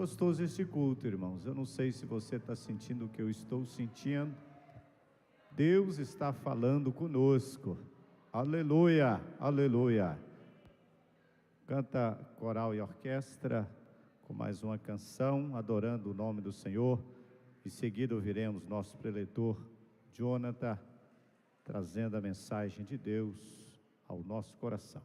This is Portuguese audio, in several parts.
gostoso este culto, irmãos. Eu não sei se você está sentindo o que eu estou sentindo. Deus está falando conosco. Aleluia, aleluia. Canta coral e orquestra com mais uma canção, adorando o nome do Senhor. Em seguida ouviremos nosso preletor, Jonathan, trazendo a mensagem de Deus ao nosso coração.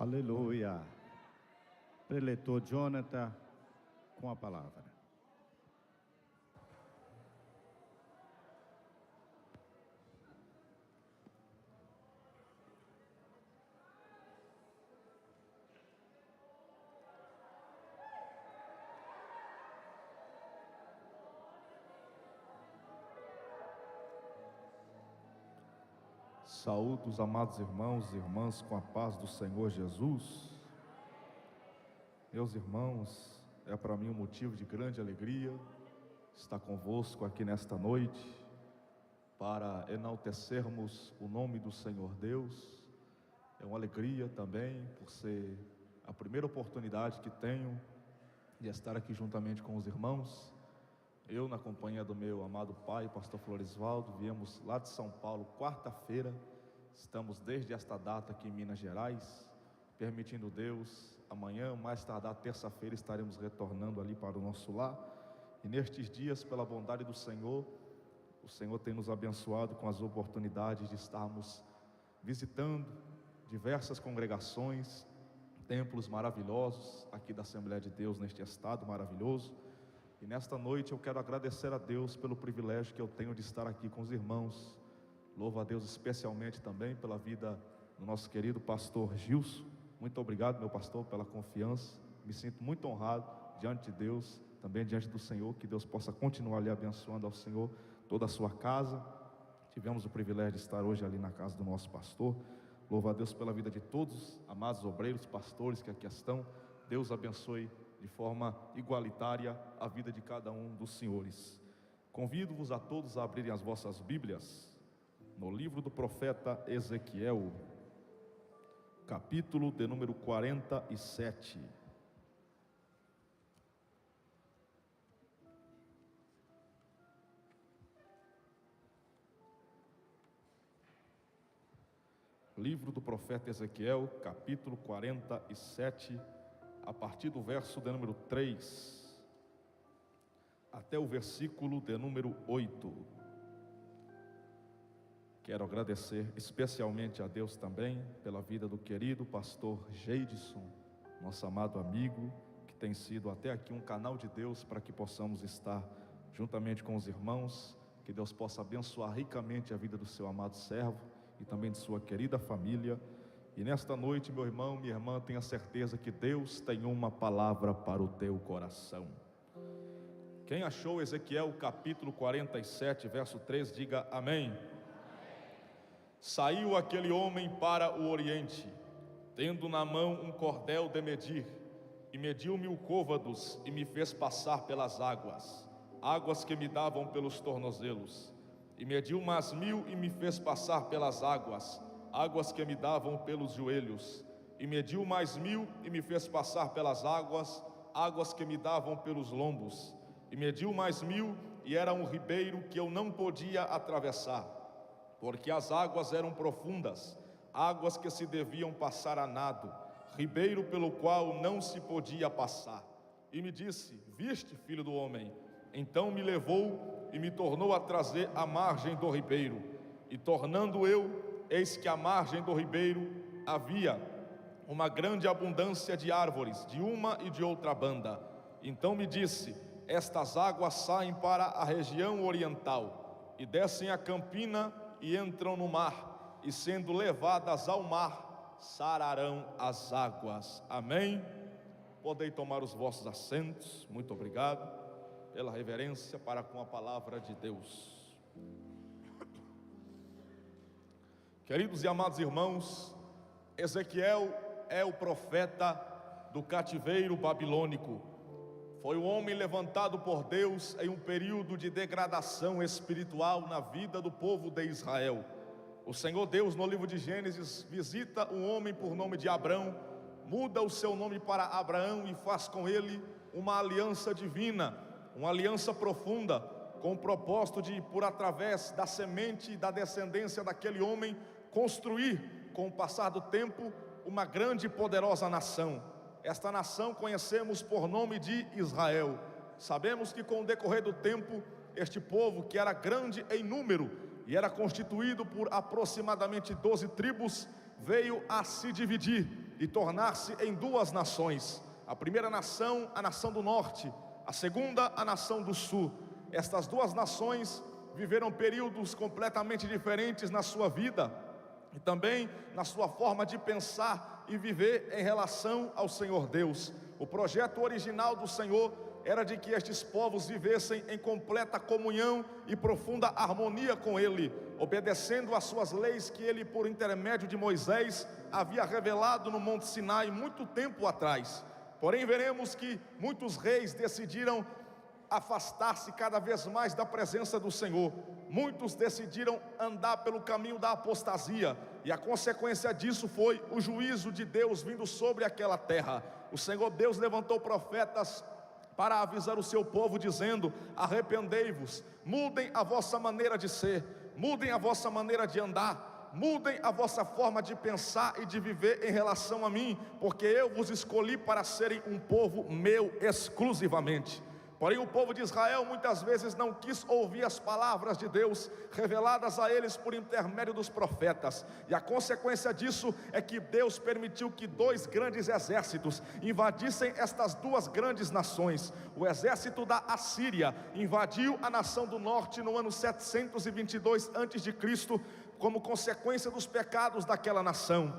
Aleluia. Preletor Jonathan, com a palavra. Saúdo os amados irmãos e irmãs com a paz do Senhor Jesus. Meus irmãos, é para mim um motivo de grande alegria estar convosco aqui nesta noite para enaltecermos o nome do Senhor Deus. É uma alegria também por ser a primeira oportunidade que tenho de estar aqui juntamente com os irmãos. Eu, na companhia do meu amado pai, pastor Floresvaldo, viemos lá de São Paulo, quarta-feira. Estamos desde esta data aqui em Minas Gerais. Permitindo Deus, amanhã, mais tardar terça-feira, estaremos retornando ali para o nosso lar. E nestes dias, pela bondade do Senhor, o Senhor tem nos abençoado com as oportunidades de estarmos visitando diversas congregações, templos maravilhosos aqui da Assembleia de Deus neste estado maravilhoso. E nesta noite eu quero agradecer a Deus pelo privilégio que eu tenho de estar aqui com os irmãos. Louvo a Deus especialmente também pela vida do nosso querido pastor Gilson. Muito obrigado, meu pastor, pela confiança. Me sinto muito honrado diante de Deus, também diante do Senhor. Que Deus possa continuar lhe abençoando ao Senhor, toda a sua casa. Tivemos o privilégio de estar hoje ali na casa do nosso pastor. Louvo a Deus pela vida de todos, amados obreiros, pastores que aqui estão. Deus abençoe de forma igualitária a vida de cada um dos senhores. Convido-vos a todos a abrirem as vossas Bíblias no livro do profeta Ezequiel, capítulo de número 47. Livro do profeta Ezequiel, capítulo 47, a partir do verso de número 3 até o versículo de número 8. Quero agradecer especialmente a Deus também pela vida do querido pastor Geidson, nosso amado amigo, que tem sido até aqui um canal de Deus para que possamos estar juntamente com os irmãos. Que Deus possa abençoar ricamente a vida do seu amado servo e também de sua querida família. E nesta noite, meu irmão, minha irmã, tenha certeza que Deus tem uma palavra para o teu coração. Quem achou Ezequiel capítulo 47, verso 3, diga amém. Saiu aquele homem para o oriente, tendo na mão um cordel de medir, e mediu 1000 côvados, e me fez passar pelas águas, águas que me davam pelos tornozelos. E mediu mais 1000, e me fez passar pelas águas, águas que me davam pelos joelhos. E mediu mais 1000, e me fez passar pelas águas, águas que me davam pelos lombos. E mediu mais 1000, e era um ribeiro que eu não podia atravessar, porque as águas eram profundas, águas que se deviam passar a nado, ribeiro pelo qual não se podia passar. E me disse: viste, filho do homem? Então me levou e me tornou a trazer à margem do ribeiro. E tornando eu, eis que à margem do ribeiro havia uma grande abundância de árvores, de uma e de outra banda. Então me disse: estas águas saem para a região oriental, e descem a campina e entram no mar, e sendo levadas ao mar, sararão as águas. Amém? Podem tomar os vossos assentos. Muito obrigado pela reverência para com a palavra de Deus. Queridos e amados irmãos, Ezequiel é o profeta do cativeiro babilônico. Foi um homem levantado por Deus em um período de degradação espiritual na vida do povo de Israel. O Senhor Deus, no livro de Gênesis, visita um homem por nome de Abrão, muda o seu nome para Abraão e faz com ele uma aliança divina, uma aliança profunda, com o propósito de, por através da semente e da descendência daquele homem, construir, com o passar do tempo, uma grande e poderosa nação. Esta nação conhecemos por nome de Israel. Sabemos que com o decorrer do tempo, este povo, que era grande em número e era constituído por aproximadamente 12 tribos, veio a se dividir. e tornar-se em duas nações. A primeira nação, a nação do norte, a segunda, a nação do sul. Estas duas nações viveram períodos completamente diferentes na sua vida e também na sua forma de pensar e viver em relação ao Senhor Deus. O projeto original do Senhor era de que estes povos vivessem em completa comunhão e profunda harmonia com Ele, obedecendo às suas leis que Ele, por intermédio de Moisés, havia revelado no Monte Sinai muito tempo atrás. Porém, veremos que muitos reis decidiram afastar-se cada vez mais da presença do Senhor. Muitos decidiram andar pelo caminho da apostasia, e a consequência disso foi o juízo de Deus vindo sobre aquela terra. O Senhor Deus levantou profetas para avisar o seu povo, dizendo: arrependei-vos, mudem a vossa maneira de ser, mudem a vossa maneira de andar, mudem a vossa forma de pensar e de viver em relação a mim, porque eu vos escolhi para serem um povo meu exclusivamente. Porém, o povo de Israel muitas vezes não quis ouvir as palavras de Deus reveladas a eles por intermédio dos profetas, e a consequência disso é que Deus permitiu que dois grandes exércitos invadissem estas duas grandes nações. O exército da Assíria invadiu a nação do norte no ano 722 a.C., como consequência dos pecados daquela nação.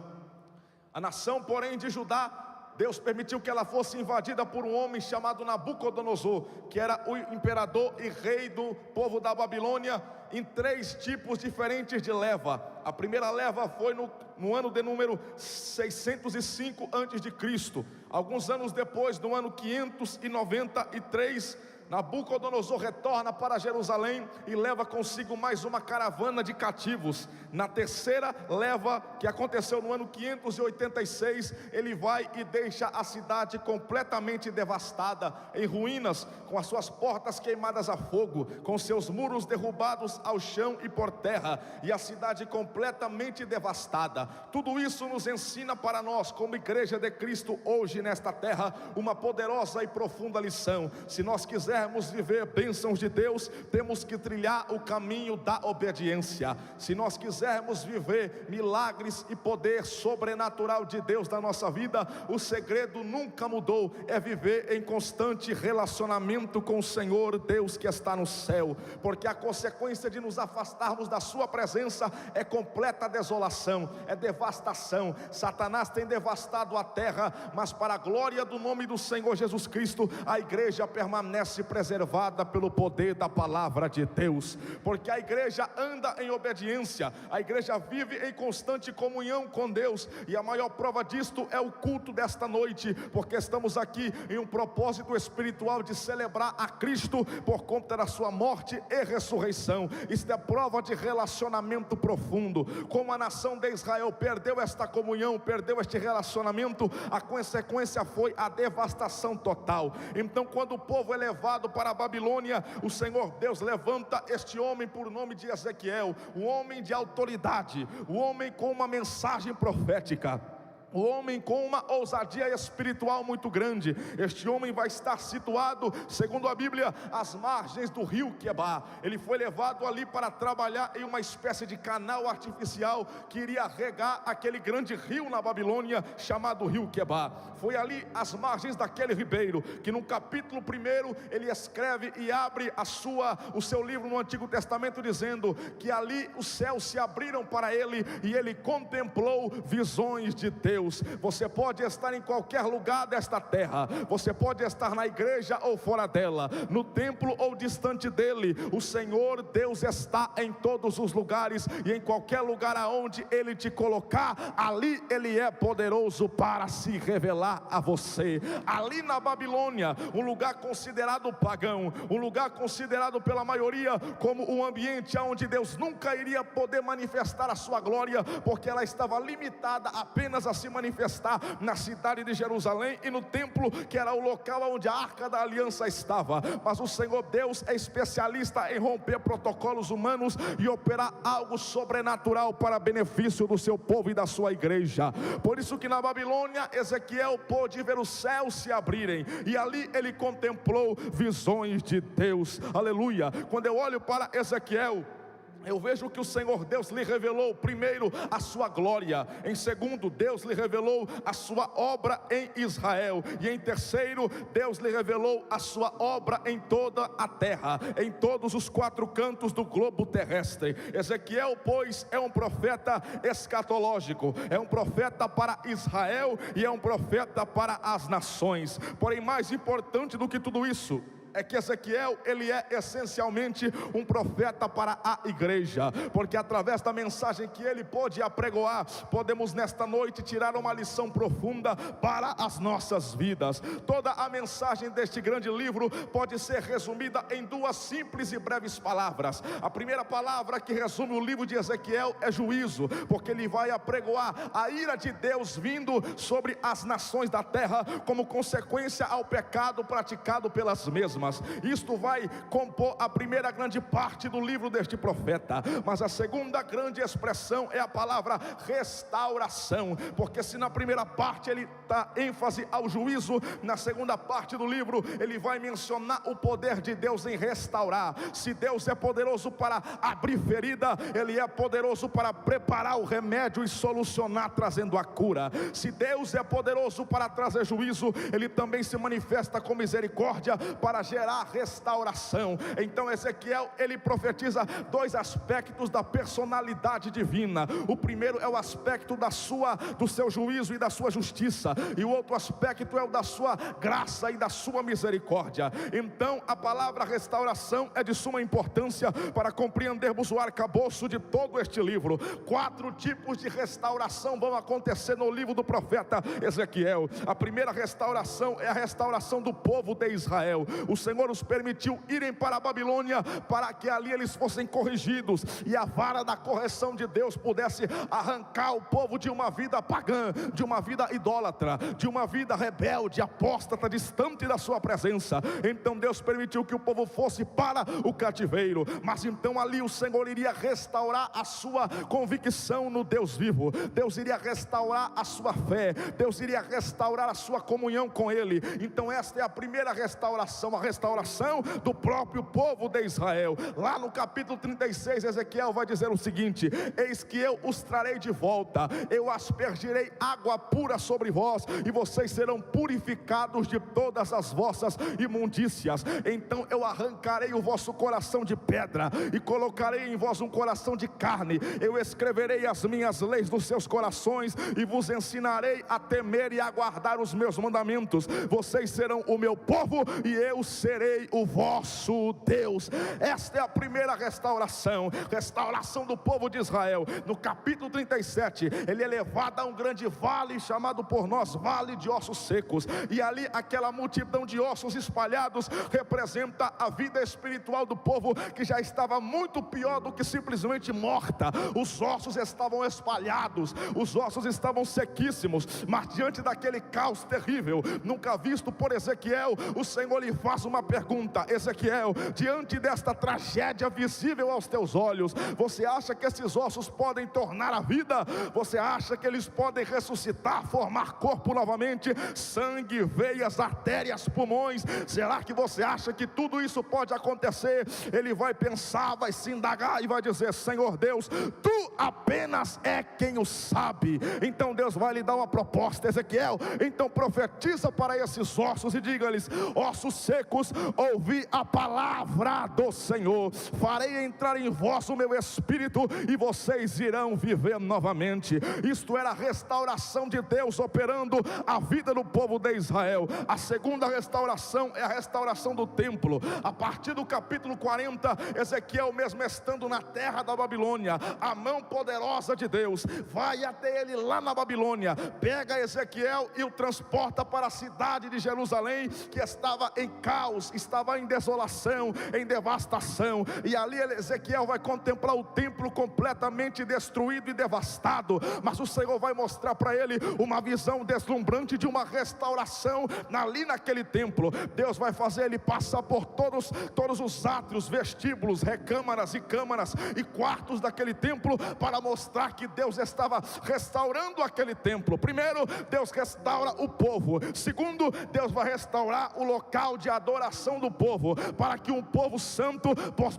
A nação, porém, de Judá, Deus permitiu que ela fosse invadida por um homem chamado Nabucodonosor, que era o imperador e rei do povo da Babilônia, em três tipos diferentes de leva. A primeira leva foi no ano de número 605 a.C. Alguns anos depois, no ano 593, Nabucodonosor retorna para Jerusalém e leva consigo mais uma caravana de cativos. Na terceira leva, que aconteceu no ano 586, ele vai e deixa a cidade completamente devastada, em ruínas, com as suas portas queimadas a fogo, com seus muros derrubados ao chão e por terra, e a cidade completamente devastada. Tudo isso nos ensina para nós, como igreja de Cristo hoje nesta terra, uma poderosa e profunda lição. Se nós quisermos viver bênçãos de Deus, temos que trilhar o caminho da obediência. Se nós quisermos viver milagres e poder sobrenatural de Deus na nossa vida, o segredo nunca mudou, é viver em constante relacionamento com o Senhor Deus que está no céu, porque a consequência de nos afastarmos da sua presença é completa desolação, é devastação. Satanás tem devastado a terra, mas para a glória do nome do Senhor Jesus Cristo, a igreja permanece preservada pelo poder da palavra de Deus, porque a igreja anda em obediência, a igreja vive em constante comunhão com Deus, e a maior prova disto é o culto desta noite, porque estamos aqui em um propósito espiritual de celebrar a Cristo por conta da sua morte e ressurreição. Isto é prova de relacionamento profundo. Como a nação de Israel perdeu esta comunhão, perdeu este relacionamento, a consequência foi a devastação total. Então, quando o povo é levado para a Babilônia, o Senhor Deus levanta este homem por nome de Ezequiel, um homem de autoridade, um homem com uma mensagem profética, o homem com uma ousadia espiritual muito grande. Este homem vai estar situado, segundo a Bíblia, às margens do rio Quebar. Ele foi levado ali para trabalhar em uma espécie de canal artificial que iria regar aquele grande rio na Babilônia, chamado rio Quebar. Foi ali às margens daquele ribeiro que no capítulo 1 ele escreve e abre o seu livro no Antigo Testamento, dizendo que ali os céus se abriram para ele e ele contemplou visões de Deus. Você pode estar em qualquer lugar desta terra, você pode estar na igreja ou fora dela, no templo ou distante dele. O Senhor Deus está em todos os lugares, e em qualquer lugar aonde ele te colocar, ali ele é poderoso para se revelar a você. Ali na Babilônia, um lugar considerado pagão, um lugar considerado pela maioria como um ambiente onde Deus nunca iria poder manifestar a sua glória, porque ela estava limitada apenas a se manifestar na cidade de Jerusalém e no templo, que era o local onde a Arca da Aliança estava. Mas o Senhor Deus é especialista em romper protocolos humanos e operar algo sobrenatural para benefício do seu povo e da sua igreja. Por isso que na Babilônia, Ezequiel pôde ver os céus se abrirem, e ali ele contemplou visões de Deus. Aleluia. Quando eu olho para Ezequiel, eu vejo que o Senhor Deus lhe revelou, primeiro, a sua glória. Em segundo, Deus lhe revelou a sua obra em Israel. E em terceiro, Deus lhe revelou a sua obra em toda a terra, em todos os 4 cantos do globo terrestre. Ezequiel, pois, é um profeta escatológico, é um profeta para Israel e é um profeta para as nações. Porém, mais importante do que tudo isso, é que Ezequiel, ele é essencialmente um profeta para a igreja, porque através da mensagem que ele pôde apregoar, podemos nesta noite tirar uma lição profunda para as nossas vidas. Toda a mensagem deste grande livro pode ser resumida em 2 simples e breves palavras. A primeira palavra que resume o livro de Ezequiel é juízo, porque ele vai apregoar a ira de Deus vindo sobre as nações da terra, como consequência ao pecado praticado pelas mesmas. Isto vai compor a primeira grande parte do livro deste profeta. Mas a segunda grande expressão é a palavra restauração, porque se na primeira parte ele dá ênfase ao juízo, na segunda parte do livro ele vai mencionar o poder de Deus em restaurar. Se Deus é poderoso para abrir ferida, ele é poderoso para preparar o remédio e solucionar, trazendo a cura. Se Deus é poderoso para trazer juízo, ele também se manifesta com misericórdia para gerar restauração. Então Ezequiel, ele profetiza 2 aspectos da personalidade divina. O primeiro é o aspecto do seu juízo e da sua justiça, e o outro aspecto é o da sua graça e da sua misericórdia. Então a palavra restauração é de suma importância para compreendermos o arcabouço de todo este livro. 4 tipos de restauração vão acontecer no livro do profeta Ezequiel. A primeira restauração é a restauração do povo de Israel. O Senhor os permitiu irem para a Babilônia, para que ali eles fossem corrigidos, e a vara da correção de Deus pudesse arrancar o povo de uma vida pagã, de uma vida idólatra, de uma vida rebelde, apóstata, distante da sua presença. Então Deus permitiu que o povo fosse para o cativeiro, mas então ali o Senhor iria restaurar a sua convicção no Deus vivo. Deus iria restaurar a sua fé, Deus iria restaurar a sua comunhão com Ele. Então esta é a primeira restauração, a restauração do próprio povo de Israel. Lá no capítulo 36, Ezequiel vai dizer o seguinte: eis que eu os trarei de volta, eu aspergirei água pura sobre vós, e vocês serão purificados de todas as vossas imundícias. Então eu arrancarei o vosso coração de pedra, e colocarei em vós um coração de carne. Eu escreverei as minhas leis nos seus corações, e vos ensinarei a temer e a guardar os meus mandamentos. Vocês serão o meu povo, e eu serei o vosso Deus. Esta é a primeira restauração, restauração do povo de Israel. No capítulo 37, ele é levado a um grande vale, chamado por nós vale de ossos secos, e ali aquela multidão de ossos espalhados representa a vida espiritual do povo, que já estava muito pior do que simplesmente morta. Os ossos estavam espalhados, os ossos estavam sequíssimos, mas diante daquele caos terrível, nunca visto por Ezequiel, o Senhor lhe faz uma pergunta: Ezequiel, diante desta tragédia visível aos teus olhos, você acha que esses ossos podem tornar a vida? Você acha que eles podem ressuscitar, formar corpo novamente, sangue, veias, artérias, pulmões? Será que você acha que tudo isso pode acontecer? Ele vai pensar, vai se indagar e vai dizer: Senhor Deus, tu apenas é quem o sabe. Então Deus vai lhe dar uma proposta: Ezequiel, então profetiza para esses ossos e diga-lhes: ossos secos, ouvi a palavra do Senhor, farei entrar em vós o meu espírito, e vocês irão viver novamente. Isto era a restauração de Deus operando a vida do povo de Israel. A segunda restauração é a restauração do templo. A partir do capítulo 40, Ezequiel, mesmo estando na terra da Babilônia, a mão poderosa de Deus vai até ele lá na Babilônia, pega Ezequiel e o transporta para a cidade de Jerusalém, que estava em caos, estava em desolação, em devastação. E ali Ezequiel vai contemplar o templo completamente destruído e devastado, mas o Senhor vai mostrar para ele uma visão deslumbrante de uma restauração ali naquele templo. Deus vai fazer ele passar por todos os átrios, vestíbulos, recâmaras e câmaras e quartos daquele templo, para mostrar que Deus estava restaurando aquele templo. Primeiro, Deus restaura o povo. Segundo, Deus vai restaurar o local de adoração adoração do povo, para que um povo santo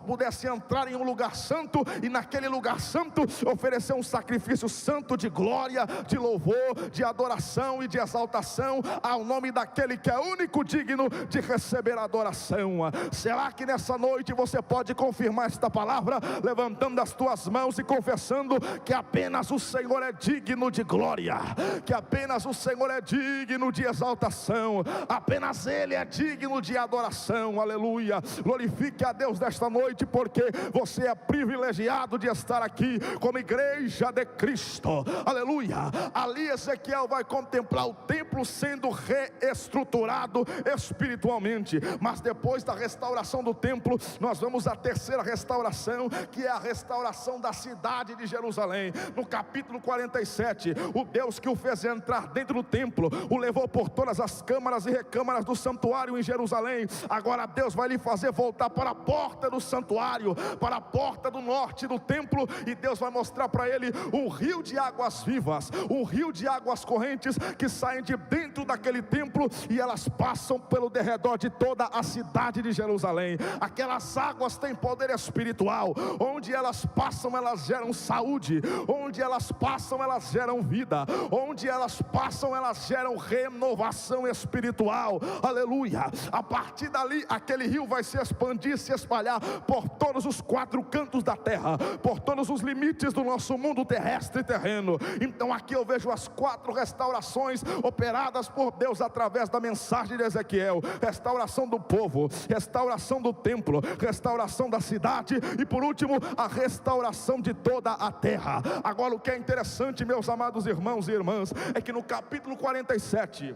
pudesse entrar em um lugar santo, e naquele lugar santo oferecer um sacrifício santo de glória, de louvor, de adoração e de exaltação ao nome daquele que é único digno de receber a adoração. Será que nessa noite você pode confirmar esta palavra, levantando as tuas mãos e confessando que apenas o Senhor é digno de glória, que apenas o Senhor é digno de exaltação, apenas Ele é digno de adoração? Aleluia. Glorifique a Deus nesta noite, porque você é privilegiado de estar aqui como igreja de Cristo. Aleluia. Ali Ezequiel vai contemplar o templo sendo reestruturado espiritualmente, mas depois da restauração do templo, nós vamos à terceira restauração, que é a restauração da cidade de Jerusalém. No capítulo 47, o Deus que o fez entrar dentro do templo, o levou por todas as câmaras e recâmaras do santuário em Jerusalém. Agora Deus vai lhe fazer voltar para a porta do santuário, para a porta do norte do templo, e Deus vai mostrar para ele um rio de águas vivas, um rio de águas correntes que saem de dentro daquele templo, e elas passam pelo derredor de toda a cidade de Jerusalém. Aquelas águas têm poder espiritual, onde elas passam elas geram saúde, onde elas passam elas geram vida, onde elas passam elas geram renovação espiritual. Aleluia. A partir dali, aquele rio vai se expandir, se espalhar por todos os quatro cantos da terra, por todos os limites do nosso mundo terrestre e terreno. Então aqui eu vejo as quatro restaurações operadas por Deus através da mensagem de Ezequiel: restauração do povo, restauração do templo, restauração da cidade e por último a restauração de toda a terra. Agora o que é interessante, meus amados irmãos e irmãs, é que no capítulo 47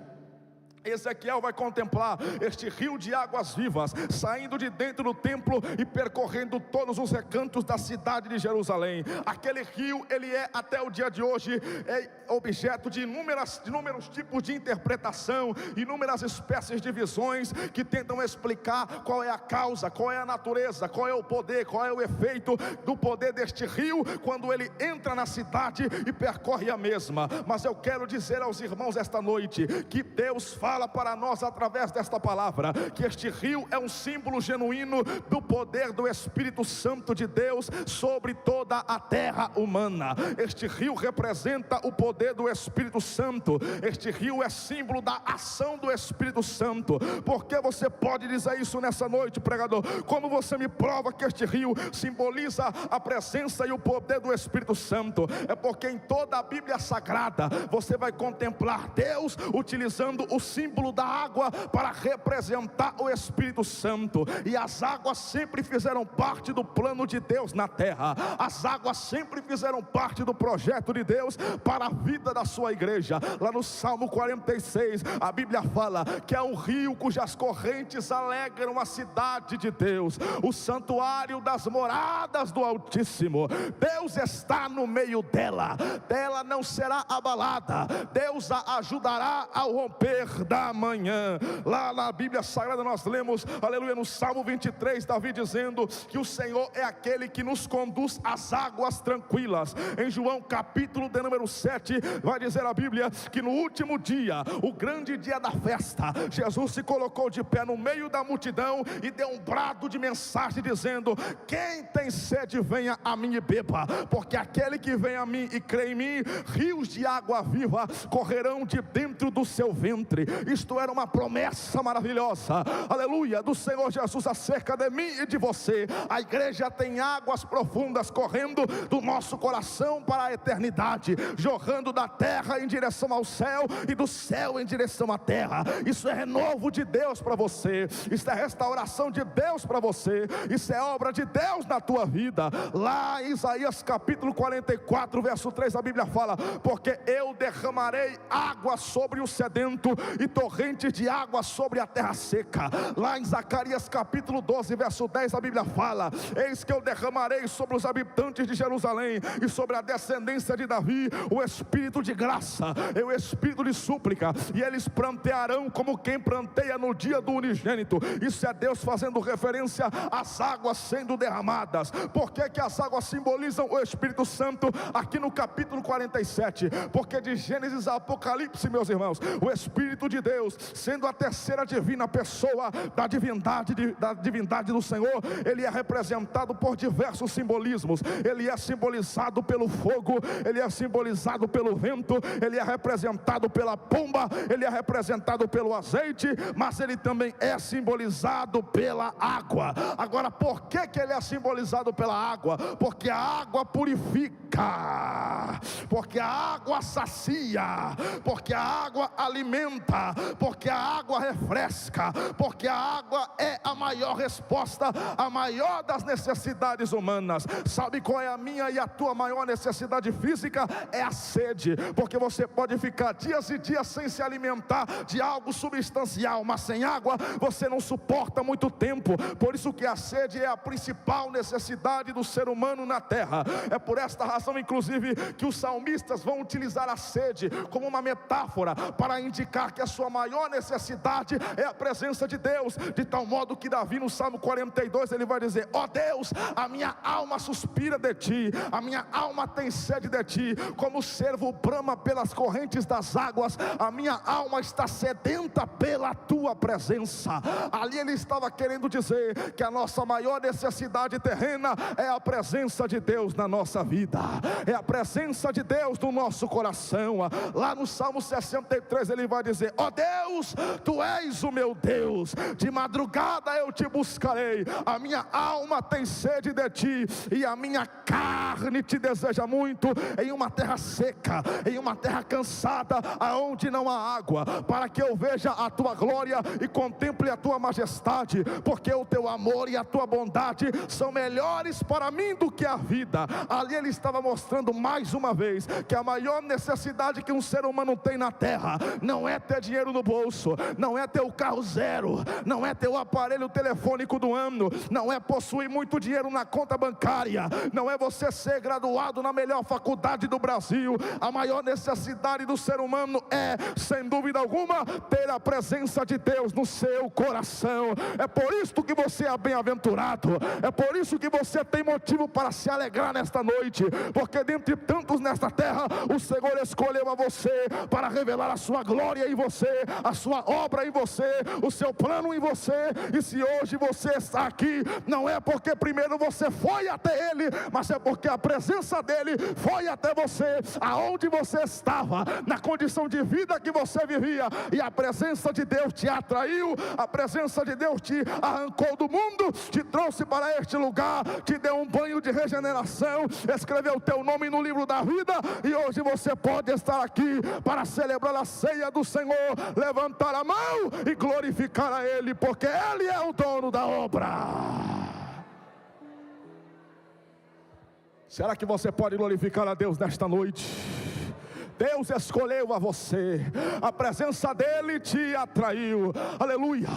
Ezequiel vai contemplar este rio de águas vivas saindo de dentro do templo e percorrendo todos os recantos da cidade de Jerusalém. Aquele rio, ele é até o dia de hoje objeto de inúmeros tipos de interpretação, inúmeras espécies de visões que tentam explicar qual é a causa, qual é a natureza, qual é o poder, qual é o efeito do poder deste rio quando ele entra na cidade e percorre a mesma. Mas eu quero dizer aos irmãos esta noite que Deus fala para nós através desta palavra, que este rio é um símbolo genuíno do poder do Espírito Santo de Deus sobre toda a terra humana. Este rio representa o poder do Espírito Santo, este rio é símbolo da ação do Espírito Santo. Por que você pode dizer isso nessa noite, pregador? Como você me prova que este rio simboliza a presença e o poder do Espírito Santo? É porque em toda a Bíblia Sagrada você vai contemplar Deus utilizando o símbolo da água para representar o Espírito Santo. E as águas sempre fizeram parte do plano de Deus na terra. As águas sempre fizeram parte do projeto de Deus para a vida da sua igreja. Lá no Salmo 46 a Bíblia fala que é um rio cujas correntes alegram a cidade de Deus, o santuário das moradas do Altíssimo. Deus está no meio dela, dela não será abalada. Deus a ajudará ao romper da manhã. Lá na Bíblia Sagrada nós lemos, aleluia, no Salmo 23, Davi dizendo que o Senhor é aquele que nos conduz às águas tranquilas. Em João capítulo de número 7 vai dizer a Bíblia que no último dia, o grande dia da festa, Jesus se colocou de pé no meio da multidão e deu um brado de mensagem dizendo: quem tem sede venha a mim e beba, porque aquele que vem a mim e crê em mim, rios de água viva correrão de dentro do seu ventre. Isto era uma promessa maravilhosa, aleluia, do Senhor Jesus acerca de mim e de você. A igreja tem águas profundas correndo do nosso coração para a eternidade, jorrando da terra em direção ao céu e do céu em direção à terra. Isso é renovo de Deus para você, isso é restauração de Deus para você, isso é obra de Deus na tua vida. Lá em Isaías capítulo 44 verso 3 a Bíblia fala: porque eu derramarei água sobre o sedento e torrentes de água sobre a terra seca. Lá em Zacarias capítulo 12 verso 10 a Bíblia fala: eis que eu derramarei sobre os habitantes de Jerusalém e sobre a descendência de Davi o espírito de graça e o espírito de súplica, e eles plantearão como quem planteia no dia do unigênito. Isso é Deus fazendo referência às águas sendo derramadas. Por que as águas simbolizam o Espírito Santo aqui no capítulo 47? Porque de Gênesis a Apocalipse, meus irmãos, o Espírito de de Deus, sendo a terceira divina pessoa da divindade do Senhor, ele é representado por diversos simbolismos. Ele é simbolizado pelo fogo, ele é simbolizado pelo vento, ele é representado pela pomba, ele é representado pelo azeite, mas ele também é simbolizado pela água. Agora, por que ele é simbolizado pela água? Porque a água purifica, porque a água sacia, porque a água alimenta, porque a água refresca, porque a água é a maior resposta, a maior das necessidades humanas. Sabe qual é a minha e a tua maior necessidade física? É a sede, porque você pode ficar dias e dias sem se alimentar de algo substancial, mas sem água você não suporta muito tempo. Por isso que a sede é a principal necessidade do ser humano na terra. É por esta razão, inclusive, que os salmistas vão utilizar a sede como uma metáfora para indicar que a sua maior necessidade é a presença de Deus, de tal modo que Davi no Salmo 42 ele vai dizer: ó Deus, a minha alma suspira de ti, a minha alma tem sede de ti, como o cervo brama pelas correntes das águas, a minha alma está sedenta pela tua presença. Ali ele estava querendo dizer que a nossa maior necessidade terrena é a presença de Deus na nossa vida, é a presença de Deus no nosso coração. Lá no Salmo 63 ele vai dizer: ó Deus, tu és o meu Deus, de madrugada eu te buscarei, a minha alma tem sede de ti, e a minha carne te deseja muito, em uma terra seca, em uma terra cansada, aonde não há água, para que eu veja a tua glória e contemple a tua majestade, porque o teu amor e a tua bondade são melhores para mim do que a vida. Ali ele estava mostrando mais uma vez que a maior necessidade que um ser humano tem na terra não é ter dinheiro no bolso, não é ter o carro zero, não é ter o aparelho telefônico do ano, não é possuir muito dinheiro na conta bancária, não é você ser graduado na melhor faculdade do Brasil. A maior necessidade do ser humano é, sem dúvida alguma, ter a presença de Deus no seu coração. É por isso que você é bem-aventurado, é por isso que você tem motivo para se alegrar nesta noite, porque dentre tantos nesta terra, o Senhor escolheu a você para revelar a sua glória em você, a sua obra em você, o seu plano em você. E se hoje você está aqui, não é porque primeiro você foi até Ele, mas é porque a presença dEle foi até você, aonde você estava, na condição de vida que você vivia, e a presença de Deus te atraiu, a presença de Deus te arrancou do mundo, te trouxe para este lugar, te deu um banho de regeneração, escreveu o teu nome no livro da vida, e hoje você pode estar aqui para celebrar a ceia do Senhor, levantar a mão e glorificar a Ele, porque Ele é o dono da obra. Será que você pode glorificar a Deus nesta noite? Deus escolheu a você, a presença dEle te atraiu, aleluia.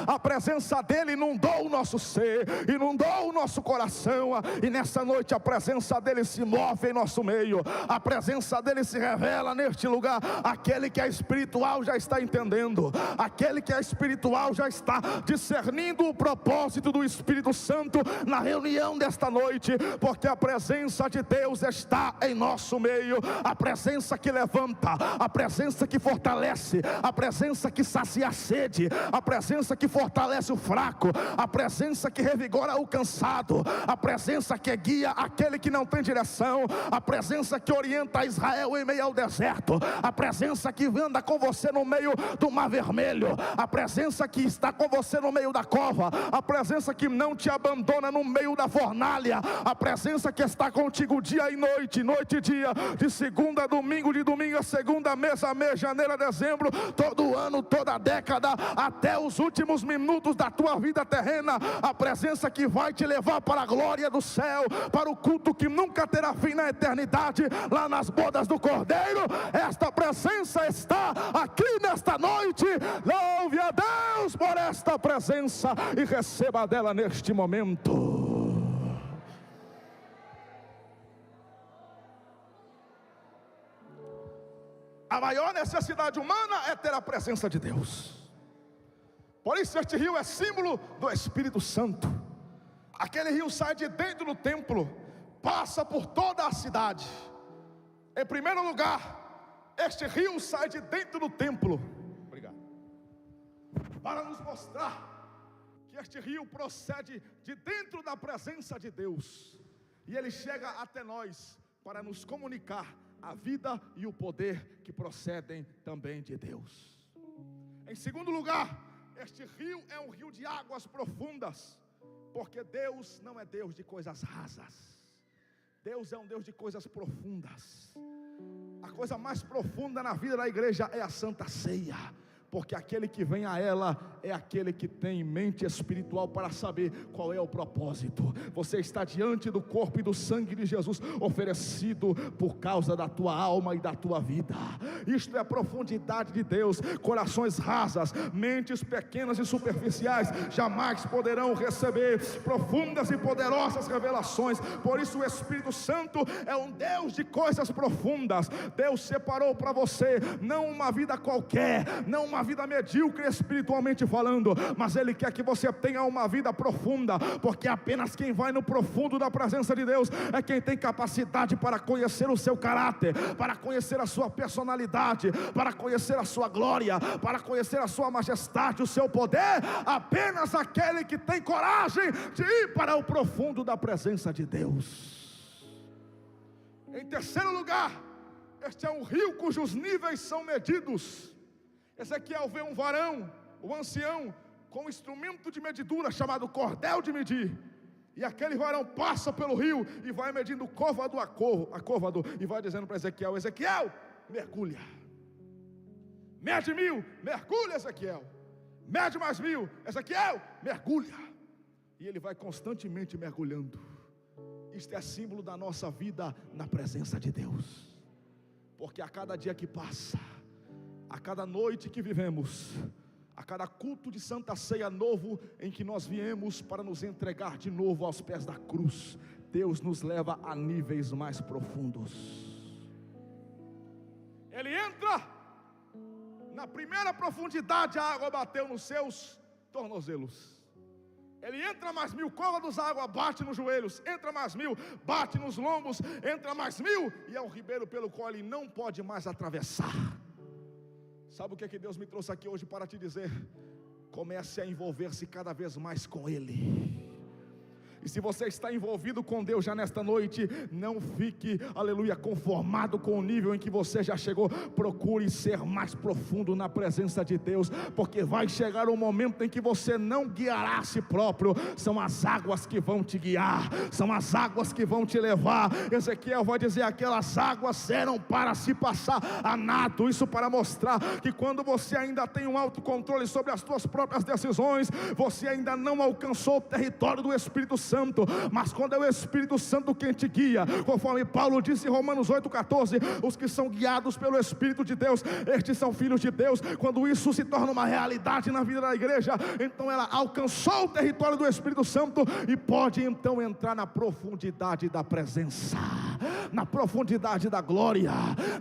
A presença dEle inundou o nosso ser, inundou o nosso coração, e nessa noite a presença dEle se move em nosso meio, a presença dEle se revela neste lugar. Aquele que é espiritual já está entendendo, aquele que é espiritual já está discernindo o propósito do Espírito Santo na reunião desta noite, porque a presença de Deus está em nosso meio, a presença que levanta, a presença que fortalece, a presença que sacia a sede, a presença que fortalece o fraco, a presença que revigora o cansado, a presença que guia aquele que não tem direção, a presença que orienta Israel em meio ao deserto, a presença que anda com você no meio do mar vermelho, a presença que está com você no meio da cova, a presença que não te abandona no meio da fornalha, a presença que está contigo dia e noite, noite e dia, de segunda a domingo, de domingo a segunda, mês a mês, janeiro a dezembro, todo ano, toda década, até os últimos minutos da tua vida terrena. A presença que vai te levar para a glória do céu, para o culto que nunca terá fim na eternidade, lá nas bodas do Cordeiro. Esta presença está aqui nesta noite. Louve a Deus por esta presença e receba dela neste momento. A maior necessidade humana é ter a presença de Deus. Por isso este rio é símbolo do Espírito Santo. Aquele rio sai de dentro do templo, passa por toda a cidade. Em primeiro lugar, este rio sai de dentro do templo. Obrigado. para nos mostrar que este rio procede de dentro da presença de Deus, e ele chega até nós para nos comunicar a vida e o poder que procedem também de Deus. Em segundo lugar, este rio é um rio de águas profundas, porque Deus não é Deus de coisas rasas. Deus é um Deus de coisas profundas. A coisa mais profunda na vida da igreja é a Santa Ceia, porque aquele que vem a ela é aquele que tem mente espiritual para saber qual é o propósito. Você está diante do corpo e do sangue de Jesus, oferecido por causa da tua alma e da tua vida. Isto é a profundidade de Deus. Corações rasas, mentes pequenas e superficiais jamais poderão receber profundas e poderosas revelações. Por isso o Espírito Santo é um Deus de coisas profundas. Deus separou para você não uma vida qualquer, não uma vida medíocre espiritualmente falando, mas Ele quer que você tenha uma vida profunda, porque apenas quem vai no profundo da presença de Deus é quem tem capacidade para conhecer o seu caráter, para conhecer a sua personalidade, para conhecer a sua glória, para conhecer a sua majestade, o seu poder. Apenas aquele que tem coragem de ir para o profundo da presença de Deus. Em terceiro lugar, este é um rio cujos níveis são medidos. Ezequiel vê um varão, o ancião, com um instrumento de medidura chamado cordel de medir, e aquele varão passa pelo rio e vai medindo côvado a côvado, e vai dizendo para Ezequiel: Ezequiel, mergulha, mede 1000, mergulha Ezequiel, mede mais 1000, Ezequiel, mergulha, e ele vai constantemente mergulhando. Isto é símbolo da nossa vida na presença de Deus, porque a cada dia que passa, a cada noite que vivemos, a cada culto de Santa Ceia novo em que nós viemos para nos entregar de novo aos pés da cruz, Deus nos leva a níveis mais profundos. Ele entra na primeira profundidade, a água bateu nos seus tornozelos. Ele entra mais 1000 côvados, a água bate nos joelhos. Entra mais 1000, bate nos lombos. Entra mais 1000, e é um ribeiro pelo qual ele não pode mais atravessar. Sabe o que Deus me trouxe aqui hoje para te dizer? Comece a envolver-se cada vez mais com Ele. E se você está envolvido com Deus já nesta noite, não fique, aleluia, conformado com o nível em que você já chegou. Procure ser mais profundo na presença de Deus, porque vai chegar um momento em que você não guiará a si próprio. São as águas que vão te guiar, são as águas que vão te levar. Ezequiel vai dizer: aquelas águas eram para se passar a nado. Isso para mostrar que quando você ainda tem um autocontrole sobre as suas próprias decisões, você ainda não alcançou o território do Espírito Santo. Mas quando é o Espírito Santo quem te guia, conforme Paulo disse em Romanos 8,14, os que são guiados pelo Espírito de Deus, estes são filhos de Deus. Quando isso se torna uma realidade na vida da igreja, então ela alcançou o território do Espírito Santo e pode então entrar na profundidade da presença, na profundidade da glória,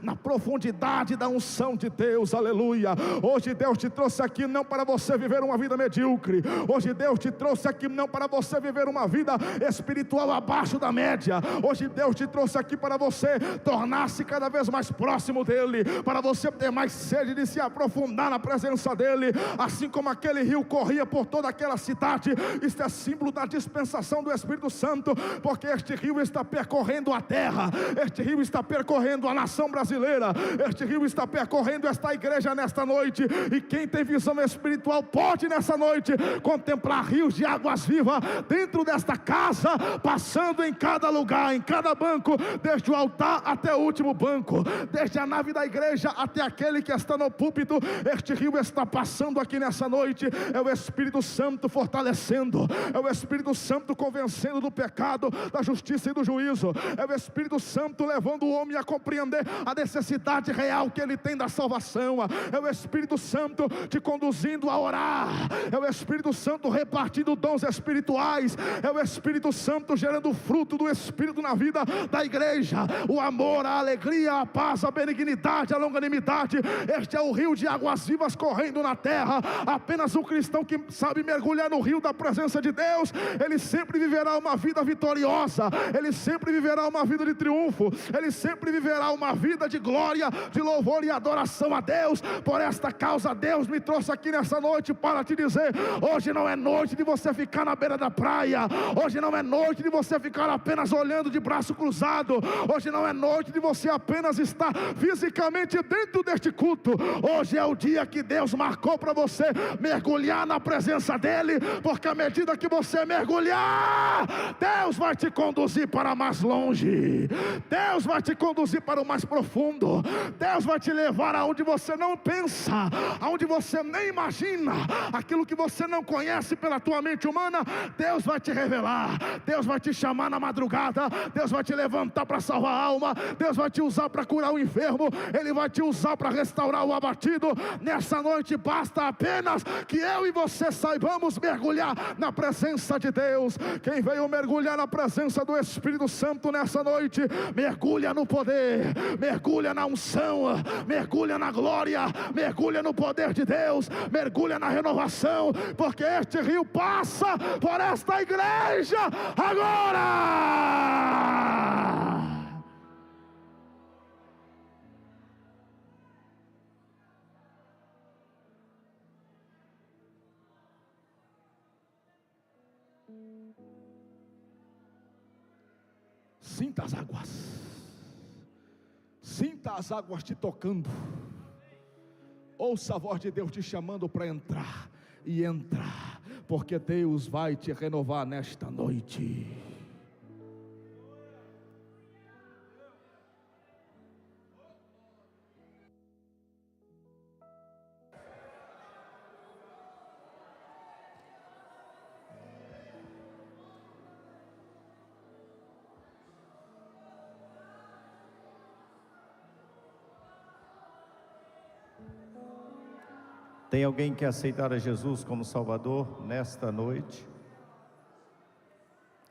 na profundidade da unção de Deus. Aleluia. Hoje Deus te trouxe aqui não para você viver uma vida medíocre. Hoje Deus te trouxe aqui não para você viver uma vida espiritual abaixo da média. Hoje Deus te trouxe aqui para você tornar-se cada vez mais próximo dEle, para você ter mais sede de se aprofundar na presença dEle. Assim como aquele rio corria por toda aquela cidade, isto é símbolo da dispensação do Espírito Santo, porque este rio está percorrendo a terra, este rio está percorrendo a nação brasileira, este rio está percorrendo esta igreja nesta noite. E quem tem visão espiritual pode nessa noite contemplar rios de águas vivas dentro desta casa, passando em cada lugar, em cada banco, desde o altar até o último banco, desde a nave da igreja até aquele que está no púlpito. Este rio está passando aqui nessa noite. É o Espírito Santo fortalecendo, é o Espírito Santo convencendo do pecado, da justiça e do juízo. É o Espírito Santo levando o homem a compreender a necessidade real que ele tem da salvação. É o Espírito Santo te conduzindo a orar. É o Espírito Santo repartindo dons espirituais. É o do Espírito Santo, gerando o fruto do Espírito na vida da igreja: o amor, a alegria, a paz, a benignidade, a longanimidade. Este é o rio de águas vivas correndo na terra. Apenas o cristão que sabe mergulhar no rio da presença de Deus, ele sempre viverá uma vida vitoriosa, ele sempre viverá uma vida de triunfo, ele sempre viverá uma vida de glória, de louvor e adoração a Deus. Por esta causa Deus me trouxe aqui nessa noite para te dizer: hoje não é noite de você ficar na beira da praia, hoje não é noite de você ficar apenas olhando de braço cruzado, hoje não é noite de você apenas estar fisicamente dentro deste culto. Hoje é o dia que Deus marcou para você mergulhar na presença dEle, porque à medida que você mergulhar, Deus vai te conduzir para mais longe, Deus vai te conduzir para o mais profundo, Deus vai te levar aonde você não pensa, aonde você nem imagina, aquilo que você não conhece pela tua mente humana, Deus vai te revelar, Deus vai te chamar na madrugada, Deus vai te levantar para salvar a alma, Deus vai te usar para curar o enfermo, Ele vai te usar para restaurar o abatido. Nessa noite basta apenas que eu e você saibamos mergulhar na presença de Deus. Quem veio mergulhar na presença do Espírito Santo nessa noite, mergulha no poder, mergulha na unção, mergulha na glória, mergulha no poder de Deus, mergulha na renovação, porque este rio passa por esta igreja agora. Sinta as águas, sinta as águas te tocando, ouça a voz de Deus te chamando para entrar e entrar, porque Deus vai te renovar nesta noite. Tem alguém que aceitar a Jesus como Salvador nesta noite?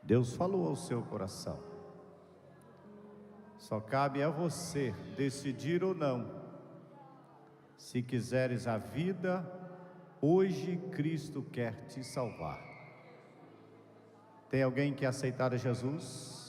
Deus falou ao seu coração. Só cabe a você decidir ou não. Se quiseres a vida, hoje Cristo quer te salvar. Tem alguém que aceitar a Jesus?